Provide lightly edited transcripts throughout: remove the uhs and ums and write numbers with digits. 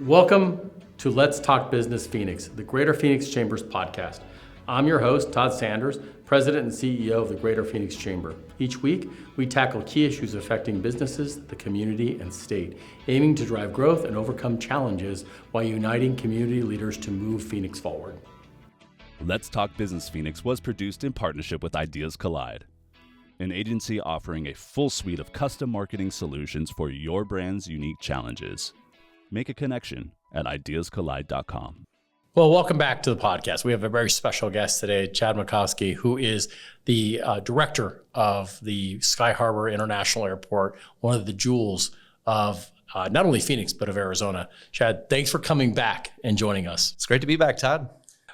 Welcome to Let's Talk Business Phoenix, the Greater Phoenix Chamber's podcast. I'm your host, Todd Sanders, President and CEO of the Greater Phoenix Chamber. Each week, we tackle key issues affecting businesses, the community, and state, aiming to drive growth and overcome challenges while uniting community leaders to move Phoenix forward. Let's Talk Business Phoenix was produced in partnership with Ideas Collide, an agency offering a full suite of custom marketing solutions for your brand's unique challenges. Make a connection at ideascollide.com. Well, welcome back to the podcast. We have a very special guest today, Chad Makovsky, who is the director of the Sky Harbor International Airport, one of the jewels of not only Phoenix, but of Arizona. Chad, thanks for coming back and joining us. It's great to be back, Todd.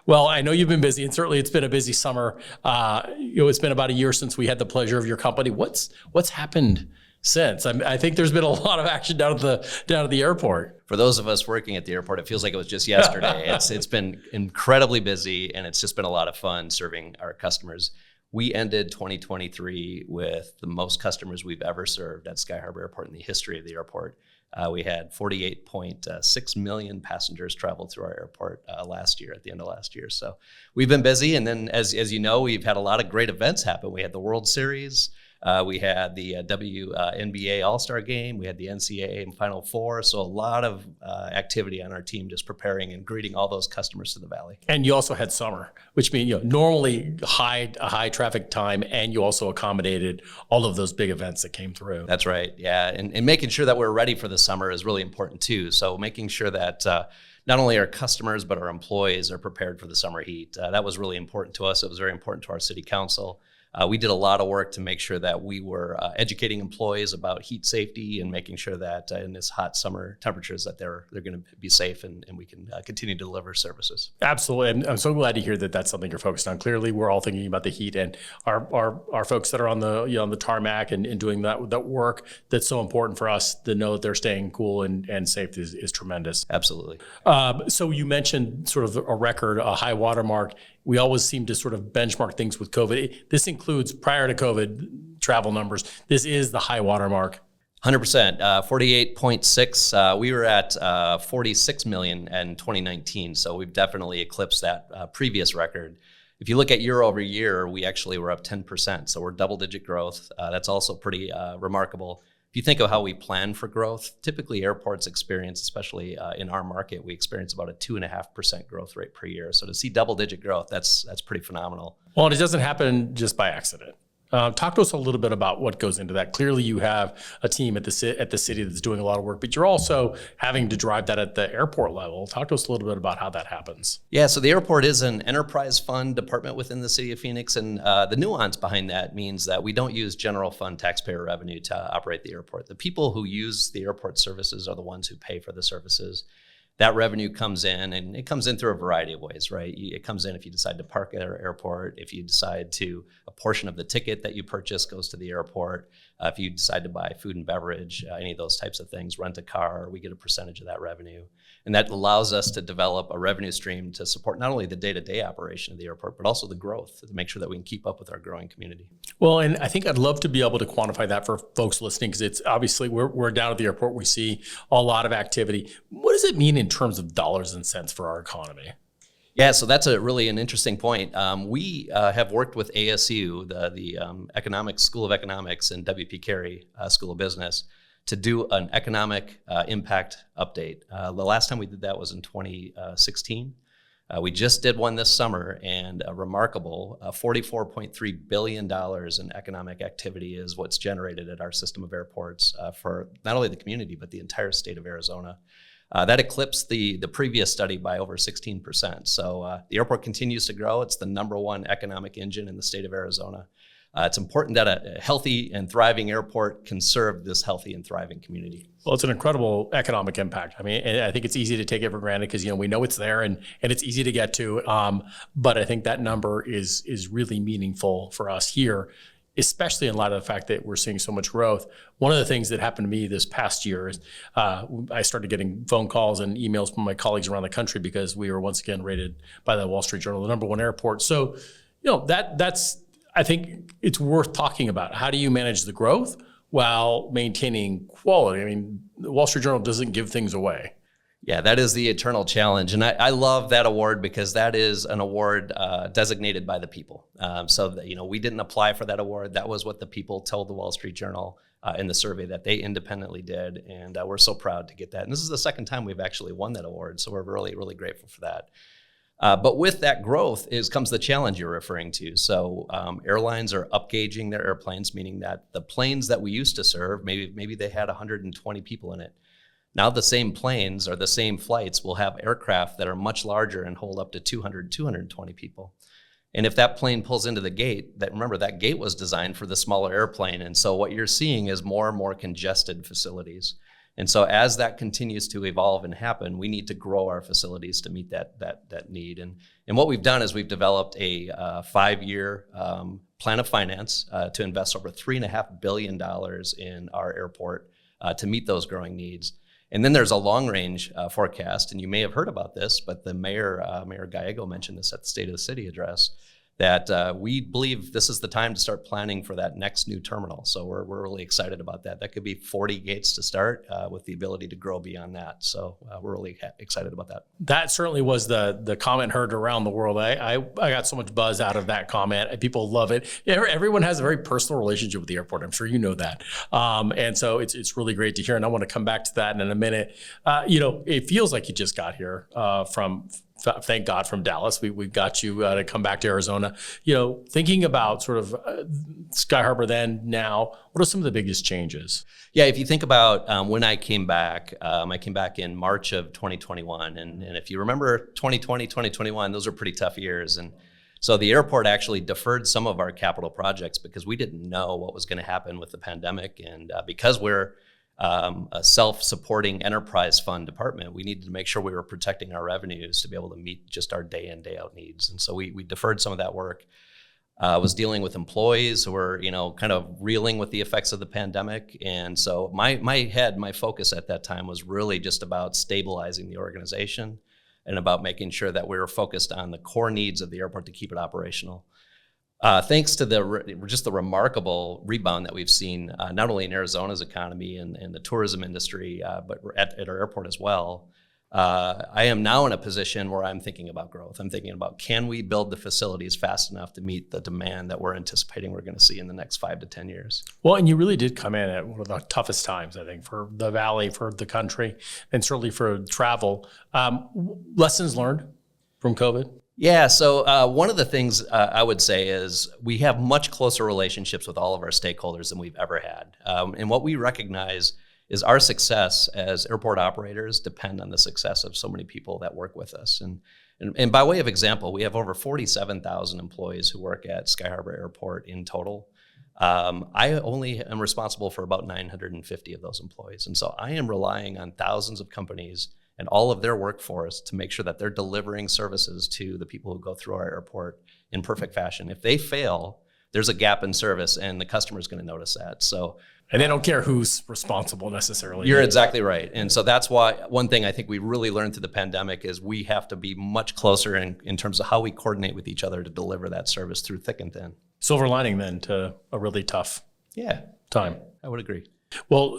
Well, I know you've been busy, and certainly it's been a busy summer. It's been about a year since we had the pleasure of your company. What's happened since? I think there's been a lot of action down at the airport. For those of us working at the airport, it feels like it was just yesterday. It's been incredibly busy, and it's just been a lot of fun serving our customers. We ended 2023 with the most customers we've ever served at Sky Harbor Airport in the history of the airport. We had 48.6 million passengers travel through our airport last year, at the end of last year. So we've been busy, and then as you know, we've had a lot of great events happen. We had the World Series. We had the WNBA All-Star Game. We had the NCAA Final Four. So a lot of activity on our team just preparing and greeting all those customers to the Valley. And you also had summer, which means normally a high traffic time, and you also accommodated all of those big events that came through. That's right, yeah. And making sure that we're ready for the summer is really important too. So making sure that not only our customers, but our employees are prepared for the summer heat. That was really important to us. It was very important to our city council. We did a lot of work to make sure that we were educating employees about heat safety and making sure that in this hot summer temperatures that they're going to be safe and we can continue to deliver services. Absolutely. And I'm so glad to hear that that's something you're focused on. Clearly, we're all thinking about the heat, and our folks that are on the tarmac and doing that work that's so important for us to know that they're staying cool and safe is tremendous. Absolutely. So you mentioned sort of a record, a high watermark. We always seem to sort of benchmark things with COVID. This includes prior to COVID travel numbers. This is the high watermark. 100%, 48.6. We were at 46 million in 2019, so we've definitely eclipsed that previous record. If you look at year over year, we actually were up 10%, so we're double-digit growth. That's also pretty remarkable. If you think of how we plan for growth, typically airports experience, especially in our market, we experience about a 2.5% growth rate per year. So to see double-digit growth, that's pretty phenomenal. Well, and it doesn't happen just by accident. Talk to us a little bit about what goes into that. Clearly, you have a team at the city that's doing a lot of work, but you're also having to drive that at the airport level. Talk to us a little bit about how that happens. Yeah, so the airport is an enterprise fund department within the city of Phoenix, and the nuance behind that means that we don't use general fund taxpayer revenue to operate the airport. The people who use the airport services are the ones who pay for the services. That revenue comes in, and it comes in through a variety of ways, right? It comes in if you decide to park at our airport, if you decide to, a portion of the ticket that you purchase goes to the airport. If you decide to buy food and beverage, any of those types of things, rent a car, we get a percentage of that revenue. And that allows us to develop a revenue stream to support not only the day-to-day operation of the airport, but also the growth to make sure that we can keep up with our growing community. Well, and I think I'd love to be able to quantify that for folks listening, because it's obviously we're down at the airport. We see a lot of activity. What does it mean in terms of dollars and cents for our economy? Yeah, so that's really an interesting point. We have worked with ASU, the Economics School of Economics, and W.P. Carey School of Business to do an economic impact update. The last time we did that was in 2016. We just did one this summer, and a remarkable $44.3 billion in economic activity is what's generated at our system of airports for not only the community, but the entire state of Arizona. That eclipsed the previous study by over 16%. So the airport continues to grow. It's the number one economic engine in the state of Arizona. It's important that a healthy and thriving airport can serve this healthy and thriving community. Well, it's an incredible economic impact. I mean, I think it's easy to take it for granted because, we know it's there and it's easy to get to. But I think that number is really meaningful for us here, especially in light of the fact that we're seeing so much growth. One of the things that happened to me this past year is I started getting phone calls and emails from my colleagues around the country because we were once again rated by the Wall Street Journal the number one airport. So, that's I think it's worth talking about. How do you manage the growth while maintaining quality? I mean, the Wall Street Journal doesn't give things away. Yeah, that is the eternal challenge. And I love that award because that is an award designated by the people. So that, we didn't apply for that award. That was what the people told the Wall Street Journal in the survey that they independently did. And we're so proud to get that. And this is the second time we've actually won that award. So we're really, really grateful for that. But with that growth comes the challenge you're referring to. So airlines are upgauging their airplanes, meaning that the planes that we used to serve, maybe they had 120 people in it. Now the same planes or the same flights will have aircraft that are much larger and hold up to 200, 220 people. And if that plane pulls into the gate, remember that gate was designed for the smaller airplane. And so what you're seeing is more and more congested facilities. And so as that continues to evolve and happen, we need to grow our facilities to meet that need. And what we've done is we've developed a 5-year plan of finance to invest over $3.5 billion in our airport to meet those growing needs. And then there's a long-range forecast, and you may have heard about this, but the Mayor Gallego mentioned this at the State of the City address, that we believe this is the time to start planning for that next new terminal. So we're really excited about that. That could be 40 gates to start with the ability to grow beyond that. So we're really excited about that. That certainly was the comment heard around the world. I got so much buzz out of that comment. People love it. Everyone has a very personal relationship with the airport. I'm sure you know that. And so it's really great to hear. And I want to come back to that in a minute. It feels like you just got here thank God, from Dallas. We've got you to come back to Arizona. Thinking about sort of Sky Harbor then, now, what are some of the biggest changes? Yeah, if you think about when I came back in March of 2021. And if you remember 2020, 2021, those are pretty tough years. And so the airport actually deferred some of our capital projects because we didn't know what was going to happen with the pandemic. And because we're a self-supporting enterprise fund department, we needed to make sure we were protecting our revenues to be able to meet just our day in, day out needs. And so we deferred some of that work. Was dealing with employees who were, kind of reeling with the effects of the pandemic. And so my focus at that time was really just about stabilizing the organization and about making sure that we were focused on the core needs of the airport to keep it operational. Thanks to the remarkable rebound that we've seen, not only in Arizona's economy and the tourism industry, but at our airport as well, I am now in a position where I'm thinking about growth. I'm thinking about, can we build the facilities fast enough to meet the demand that we're anticipating we're going to see in the next 5 to 10 years? Well, and you really did come in at one of the toughest times, I think, for the Valley, for the country, and certainly for travel. Lessons learned from COVID? Yeah, so one of the things I would say is we have much closer relationships with all of our stakeholders than we've ever had. And what we recognize is our success as airport operators depend on the success of so many people that work with us. And by way of example, we have over 47,000 employees who work at Sky Harbor Airport in total. I only am responsible for about 950 of those employees. And so I am relying on thousands of companies and all of their workforce to make sure that they're delivering services to the people who go through our airport in perfect fashion. If they fail, there's a gap in service, and the customer is going to notice that. And they don't care who's responsible necessarily. You're exactly right. And so that's why one thing I think we really learned through the pandemic is we have to be much closer in terms of how we coordinate with each other to deliver that service through thick and thin. Silver lining then to a really tough time. I would agree. Well,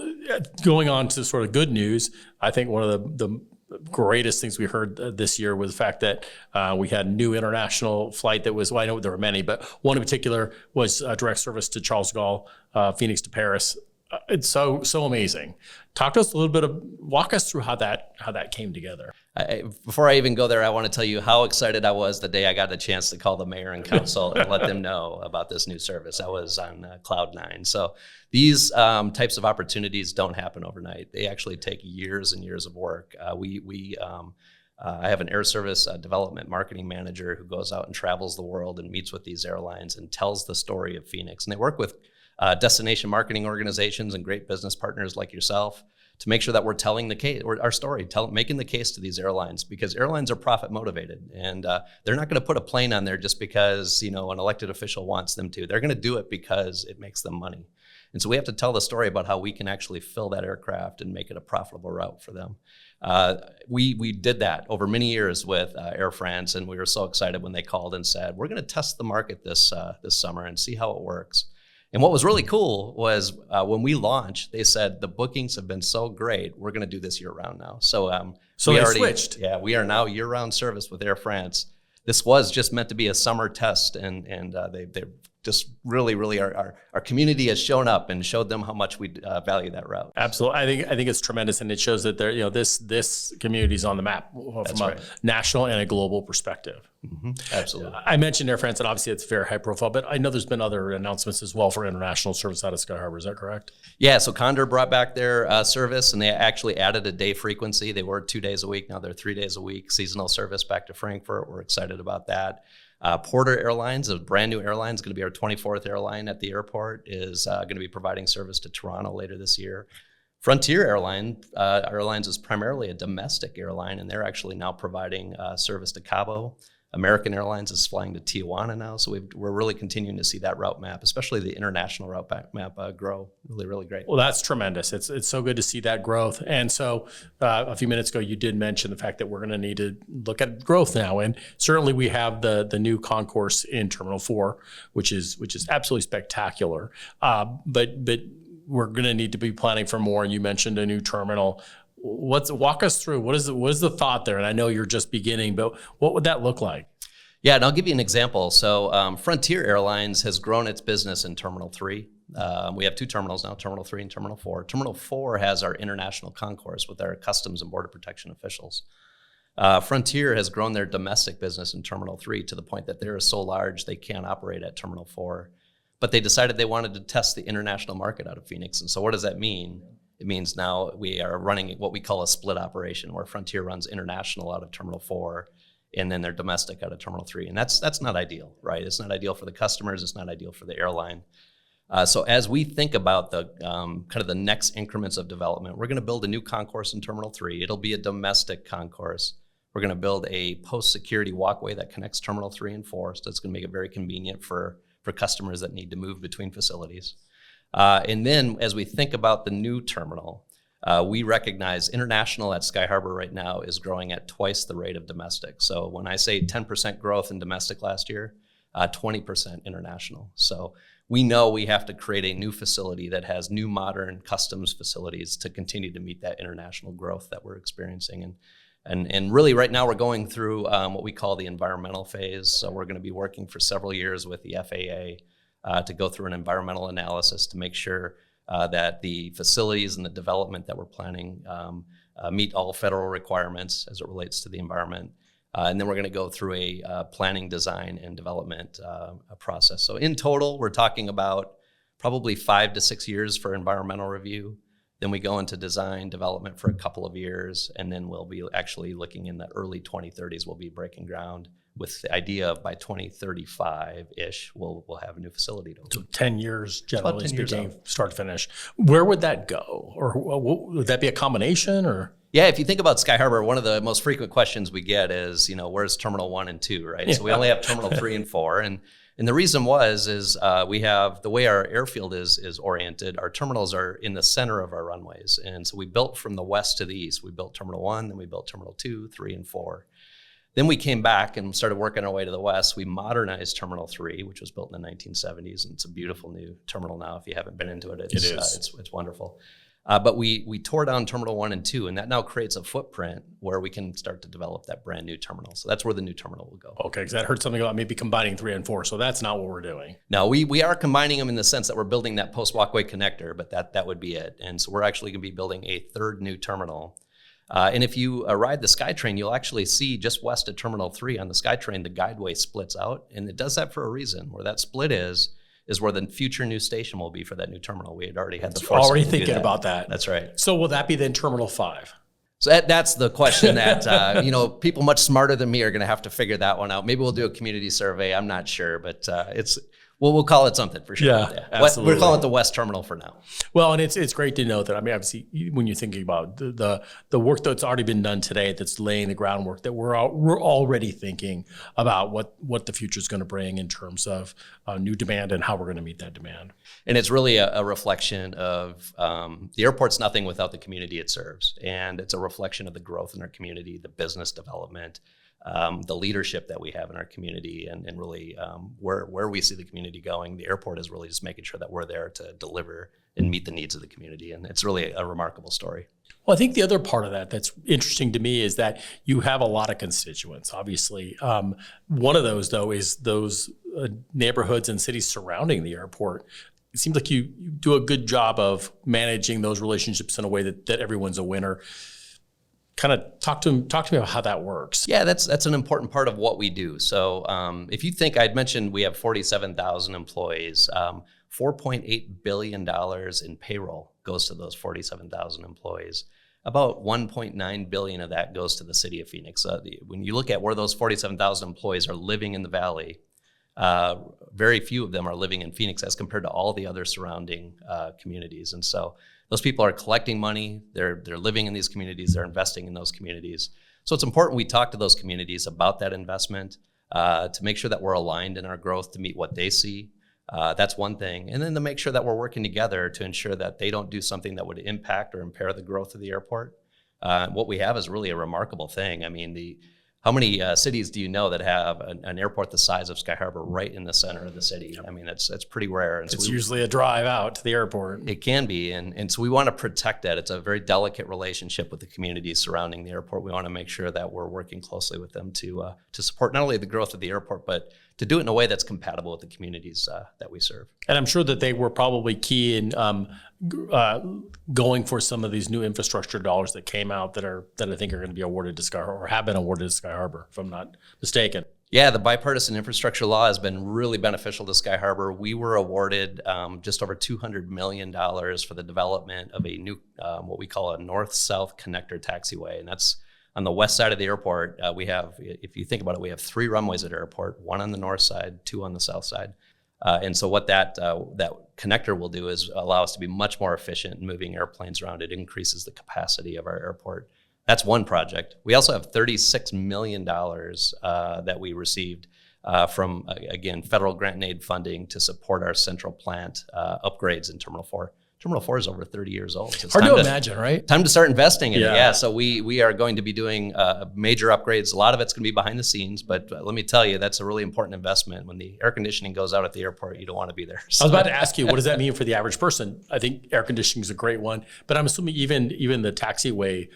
going on to sort of good news, I think one of the greatest things we heard this year was the fact that we had a new international flight that was, well, I know there were many, but one in particular was direct service to Charles de Gaulle, Phoenix to Paris. It's so amazing. Talk to us a little bit walk us through how that came together. Before I even go there, I want to tell you how excited I was the day I got the chance to call the mayor and council and let them know about this new service. I was on cloud 9. So these types of opportunities don't happen overnight. They actually take years and years of work. I have an air service development marketing manager who goes out and travels the world and meets with these airlines and tells the story of Phoenix. And they work with destination marketing organizations and great business partners like yourself to make sure that we're telling the case, or our story, making the case to these airlines, because airlines are profit motivated, and they're not going to put a plane on there just because an elected official wants them to. They're going to do it because it makes them money. And so we have to tell the story about how we can actually fill that aircraft and make it a profitable route for them. We did that over many years with Air France, and we were so excited when they called and said, we're going to test the market this summer and see how it works. And what was really cool was when we launched, they said, the bookings have been so great, we're going to do this year round now. So So they switched. Yeah, we are now year-round service with Air France. This was just meant to be a summer test, and they just really our community has shown up and showed them how much we value that route. Absolutely, I think it's tremendous, and it shows that this community is on the map from a national and a global perspective. Mm-hmm. Absolutely. I mentioned Air France, and obviously it's very high profile, but I know there's been other announcements as well for international service out of Sky Harbor. Is that correct? Yeah, so Condor brought back their service, and they actually added a day frequency. They were 2 days a week. Now they're 3 days a week. Seasonal service back to Frankfurt. We're excited about that. Porter Airlines, a brand new airline, is going to be our 24th airline at the airport, is going to be providing service to Toronto later this year. Frontier Airlines is primarily a domestic airline, and they're actually now providing service to Cabo. American Airlines is flying to Tijuana now, so we're really continuing to see that route map, especially the international route map, grow really great. Well, that's tremendous. It's so good to see that growth. And so a few minutes ago, you did mention the fact that we're going to need to look at growth now. And certainly we have the new concourse in Terminal 4, which is absolutely spectacular. But we're going to need to be planning for more. And you mentioned a new terminal. Walk us through what is the thought there? And I know you're just beginning, but what would that look like? Yeah, and I'll give you an example. So Frontier Airlines has grown its business in Terminal 3. We have 2 terminals now, Terminal 3 and Terminal 4. Terminal 4 has our international concourse with our Customs and Border Protection officials. Frontier has grown their domestic business in Terminal 3 to the point that they're so large they can't operate at Terminal 4. But they decided they wanted to test the international market out of Phoenix. And so what does that mean? It means now we are running what we call a split operation, where Frontier runs international out of Terminal 4, and then they're domestic out of Terminal 3. And that's not ideal, right? It's not ideal for the customers. It's not ideal for the airline. So as we think about the kind of the next increments of development, we're going to build a new concourse in Terminal 3. It'll be a domestic concourse. We're going to build a post-security walkway that connects Terminal 3 and 4. So it's going to make it very convenient for customers that need to move between facilities. And then as we think about the new terminal, we recognize international at Sky Harbor right now is growing at twice the rate of domestic. So when I say 10% growth in domestic last year, 20% international. So we know we have to create a new facility that has new modern customs facilities to continue to meet that international growth that we're experiencing. And really right now we're going through what we call the environmental phase. So we're going to be working for several years with the FAA to go through an environmental analysis to make sure that the facilities and the development that we're planning meet all federal requirements as it relates to the environment. And then we're going to go through a planning, design, and development process. So in total, we're talking about probably 5 to 6 years for environmental review. Then we go into design development for a couple of years, and then we'll be actually looking in the early 2030s. We'll be breaking ground with the idea of by 2035-ish, we'll have a new facility to open. So 10 years, generally speaking, start to finish. Where would that go? Or would that be a combination? Or yeah, if you think about Sky Harbor, one of the most frequent questions we get is, where's Terminal 1 and 2, right? Yeah. So we only have Terminal 3 and 4. And the reason is we have, the way our airfield is oriented, our terminals are in the center of our runways. And so we built from the west to the east. We built Terminal 1, then we built Terminal 2, 3, and 4. Then we came back and started working our way to the west. We modernized Terminal 3, which was built in the 1970s. And it's a beautiful new terminal now. If you haven't been into it, it's wonderful. But we tore down Terminal 1 and 2, and that now creates a footprint where we can start to develop that brand new terminal. So that's where the new terminal will go. Okay, because I heard something about maybe combining 3 and 4, so that's not what we're doing. No, we are combining them in the sense that we're building that post-walkway connector, but that would be it. And so we're actually going to be building a third new terminal. And if you ride the SkyTrain, you'll actually see just west of Terminal 3 on the SkyTrain, the guideway splits out, and it does that for a reason. Where that split is where the future new station will be for that new terminal. We had already had the foresight already to thinking do that. About that. That's right. So will that be then Terminal 5? So that's the question that people much smarter than me are going to have to figure that one out. Maybe we'll do a community survey. I'm not sure, but we'll call it something for sure. Yeah, absolutely. We're calling it the West Terminal for now. Well, and it's great to know that. I mean, obviously, when you're thinking about the work that's already been done today, that's laying the groundwork, that we're already thinking about what the future is going to bring in terms of new demand and how we're going to meet that demand. And it's really a reflection of the airport's nothing without the community it serves, and it's a reflection of the growth in our community, the business development. The leadership that we have in our community, and really where we see the community going. The airport is really just making sure that we're there to deliver and meet the needs of the community. And it's really a remarkable story. Well, I think the other part of that that's interesting to me is that you have a lot of constituents, obviously. One of those, though, is those neighborhoods and cities surrounding the airport. It seems like you do a good job of managing those relationships in a way that everyone's a winner. Kind of talk to me about how that works. Yeah, that's an important part of what we do. So if you think, I'd mentioned we have 47,000 employees, $4.8 billion in payroll goes to those 47,000 employees. About $1.9 billion of that goes to the city of Phoenix. When you look at where those 47,000 employees are living in the valley, very few of them are living in Phoenix as compared to all the other surrounding communities. And so those people are collecting money, they're living in these communities, they're investing in those communities. So it's important we talk to those communities about that investment to make sure that we're aligned in our growth to meet what they see. That's one thing. And then to make sure that we're working together to ensure that they don't do something that would impact or impair the growth of the airport. What we have is really a remarkable thing. I mean, how many cities do you know that have an airport the size of Sky Harbor right in the center of the city? I mean, it's pretty rare. And so it's usually a drive out to the airport. It can be. And so we want to protect that. It's a very delicate relationship with the communities surrounding the airport. We want to make sure that we're working closely with them to support not only the growth of the airport, but to do it in a way that's compatible with the communities that we serve. And I'm sure that they were probably key in going for some of these new infrastructure dollars that came out that I think are going to be awarded to Sky Harbor or have been awarded to Sky Harbor, if I'm not mistaken. Yeah, the bipartisan infrastructure law has been really beneficial to Sky Harbor. We were awarded just over $200 million for the development of a new, what we call a north-south connector taxiway. And that's on the west side of the airport. We have, if you think about it, we have 3 runways at the airport, 1 on the north side, 2 on the south side. And so what that connector will do is allow us to be much more efficient in moving airplanes around. It increases the capacity of our airport. That's one project. We also have $36 million that we received from, again, federal grant and aid funding to support our central plant upgrades in Terminal 4. Terminal 4 is over 30 years old. So it's hard to imagine, right? Time to start investing in it. Yeah. So we are going to be doing major upgrades. A lot of it's going to be behind the scenes, but let me tell you, that's a really important investment. When the air conditioning goes out at the airport, you don't want to be there. So. I was about to ask you, what does that mean for the average person? I think air conditioning is a great one, but I'm assuming even the taxiway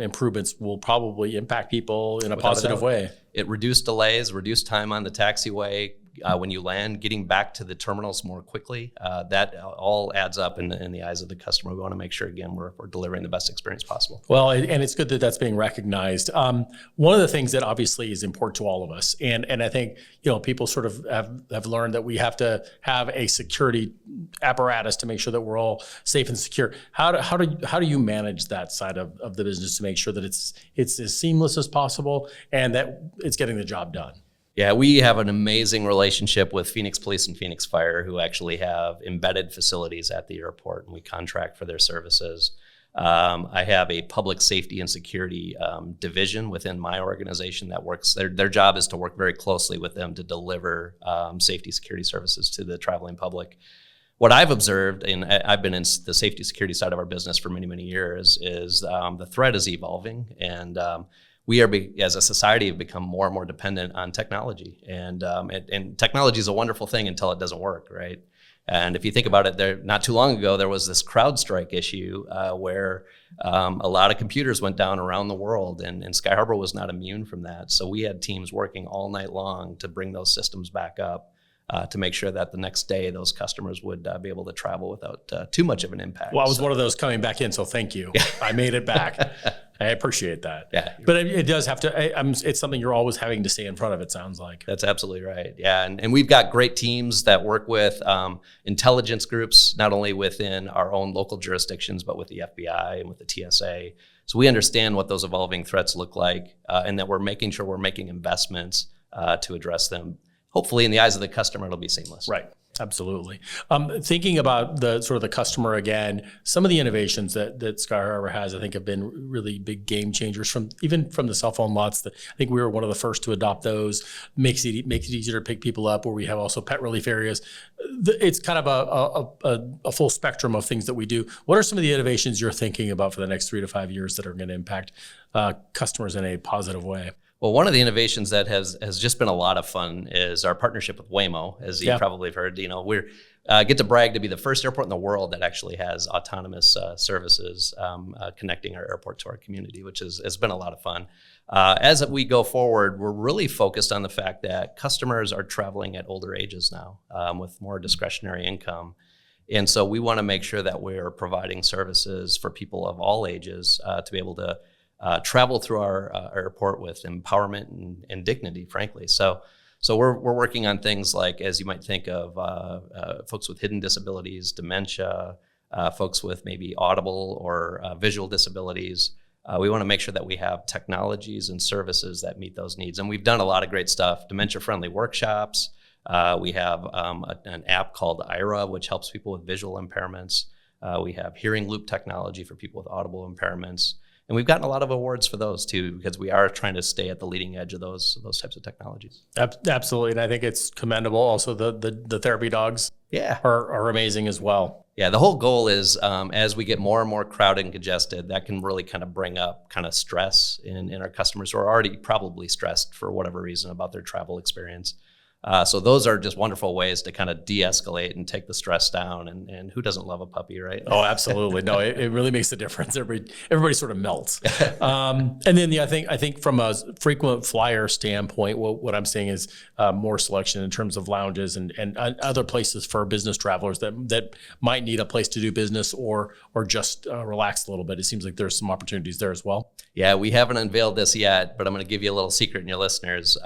improvements will probably impact people in a positive way. It reduced delays, reduced time on the taxiway. When you land, getting back to the terminals more quickly, that all adds up in the eyes of the customer. We want to make sure, again, we're delivering the best experience possible. Well, and it's good that that's being recognized. One of the things that obviously is important to all of us, and I think people sort of have learned that we have to have a security apparatus to make sure that we're all safe and secure. How do you manage that side of the business to make sure that it's as seamless as possible and that it's getting the job done? Yeah, we have an amazing relationship with Phoenix Police and Phoenix Fire, who actually have embedded facilities at the airport, and we contract for their services. I have a public safety and security division within my organization that works. Their job is to work very closely with them to deliver safety security services to the traveling public. What I've observed, and I've been in the safety security side of our business for many, many years, is the threat is evolving, and we are, as a society, have become more and more dependent on technology. And technology is a wonderful thing until it doesn't work, right? And if you think about it, not too long ago, there was this CrowdStrike issue where a lot of computers went down around the world, and Sky Harbor was not immune from that. So we had teams working all night long to bring those systems back up to make sure that the next day those customers would be able to travel without too much of an impact. Well, I was one of those coming back in, so thank you. I made it back. I appreciate that. Yeah, but it does have to. It's something you're always having to stay in front of. It sounds like that's absolutely right. Yeah, and we've got great teams that work with intelligence groups, not only within our own local jurisdictions, but with the FBI and with the TSA. So we understand what those evolving threats look like, and that we're making sure we're making investments to address them. Hopefully, in the eyes of the customer, it'll be seamless. Right. Absolutely. Thinking about the sort of the customer again, some of the innovations that Sky Harbor has, I think, have been really big game changers. Even from the cell phone lots, I think we were one of the first to adopt those. Makes it easier to pick people up. Where we have also pet relief areas. It's kind of a full spectrum of things that we do. What are some of the innovations you're thinking about for the next 3 to 5 years that are going to impact customers in a positive way? Well, one of the innovations that has just been a lot of fun is our partnership with Waymo, as you probably have heard. get to brag to be the first airport in the world that actually has autonomous services connecting our airport to our community, which has been a lot of fun. As we go forward, we're really focused on the fact that customers are traveling at older ages now with more discretionary income. And so we want to make sure that we're providing services for people of all ages to be able to travel through our airport with empowerment and dignity, frankly. So we're working on things like, as you might think of, folks with hidden disabilities, dementia, folks with maybe audible or visual disabilities. We want to make sure that we have technologies and services that meet those needs. And we've done a lot of great stuff, dementia-friendly workshops. We have an app called IRA, which helps people with visual impairments. We have hearing loop technology for people with audible impairments. And we've gotten a lot of awards for those too, because we are trying to stay at the leading edge of those types of technologies. Absolutely, and I think it's commendable. Also, the therapy dogs are amazing as well. Yeah, the whole goal is as we get more and more crowded and congested, that can really kind of bring up kind of stress in our customers who are already probably stressed for whatever reason about their travel experience. So those are just wonderful ways to kind of de-escalate and take the stress down. And who doesn't love a puppy, right? Oh, absolutely. No, it really makes a difference. Everybody sort of melts. And then I think from a frequent flyer standpoint, what I'm seeing is more selection in terms of lounges and other places for business travelers that might need a place to do business or just relax a little bit. It seems like there's some opportunities there as well. Yeah, we haven't unveiled this yet, but I'm going to give you a little secret in your listeners.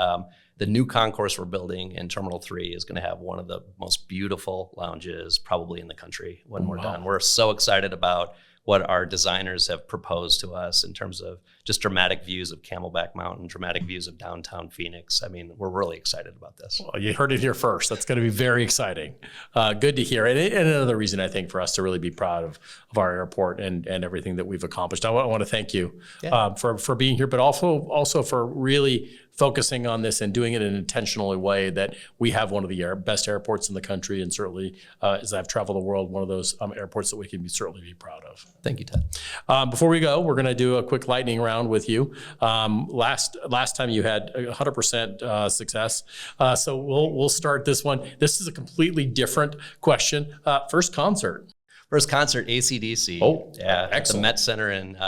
The new concourse we're building in Terminal 3 is going to have one of the most beautiful lounges probably in the country when we're done. We're so excited about what our designers have proposed to us in terms of just dramatic views of Camelback Mountain, dramatic views of downtown Phoenix. I mean, we're really excited about this. Well, you heard it here first. That's going to be very exciting. Good to hear. And another reason I think for us to really be proud of our airport and everything that we've accomplished. I want to thank you for being here, but also for really focusing on this and doing it in an intentional way that we have one of the best airports in the country, and certainly as I've traveled the world, one of those airports that we can certainly be proud of. Thank you, Ted. Before we go, we're going to do a quick lightning round with you. Last time you had 100% success, so we'll start this one. This is a completely different question. First concert. First concert, AC/DC. Oh, yeah, excellent. At the Met Center in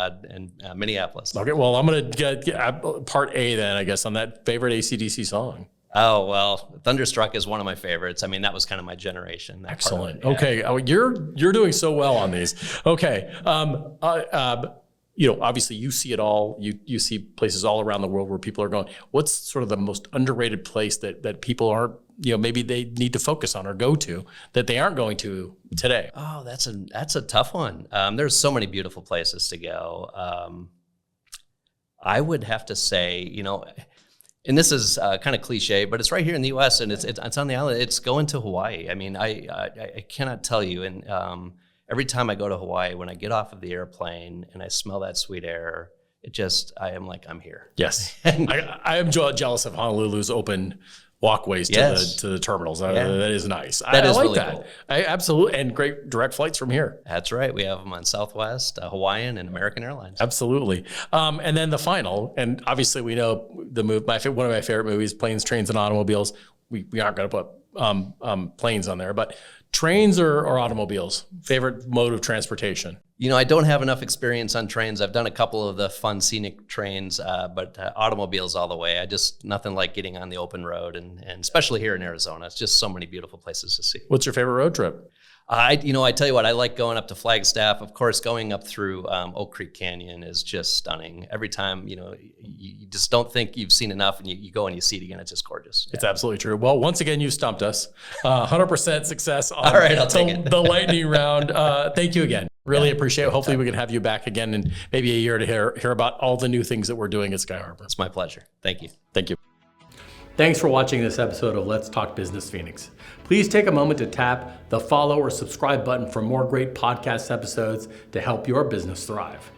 Minneapolis. Okay, well, I'm going to get part A then, I guess, on that favorite AC/DC song. Oh, well, Thunderstruck is one of my favorites. I mean, that was kind of my generation. Excellent. Okay, you're doing so well on these. Okay, obviously you see it all. You see places all around the world where people are going. What's sort of the most underrated place that people aren't, maybe they need to focus on or go to that they aren't going to today? Oh, that's a tough one. There's so many beautiful places to go. I would have to say, and this is kind of cliche, but it's right here in the U.S. and it's on the island. It's going to Hawaii. I mean, I cannot tell you. And every time I go to Hawaii, when I get off of the airplane and I smell that sweet air, I am like, I'm here. Yes, I am jealous of Honolulu's open walkways to the terminals. That is nice. That is like really that. cool. Absolutely, and great direct flights from here. That's right. We have them on Southwest, Hawaiian, and American Airlines. Absolutely. And then the final, and obviously we know the one of my favorite movies, Planes, Trains, and Automobiles. We aren't going to put planes on there, but trains or automobiles, favorite mode of transportation? I don't have enough experience on trains. I've done a couple of the fun scenic trains, but automobiles all the way. Nothing like getting on the open road, and especially here in Arizona. It's just so many beautiful places to see. What's your favorite road trip? I tell you what, I like going up to Flagstaff. Of course, going up through Oak Creek Canyon is just stunning. Every time, you just don't think you've seen enough, and you go and you see it again. It's just gorgeous. It's absolutely true. Well, once again, you stumped us. 100% success on all right, I'll take it. The lightning round. Thank you again. Really appreciate it. Hopefully we can have you back again in maybe a year to hear about all the new things that we're doing at Sky Harbor. It's my pleasure. Thank you. Thank you. Thanks for watching this episode of Let's Talk Business Phoenix. Please take a moment to tap the follow or subscribe button for more great podcast episodes to help your business thrive.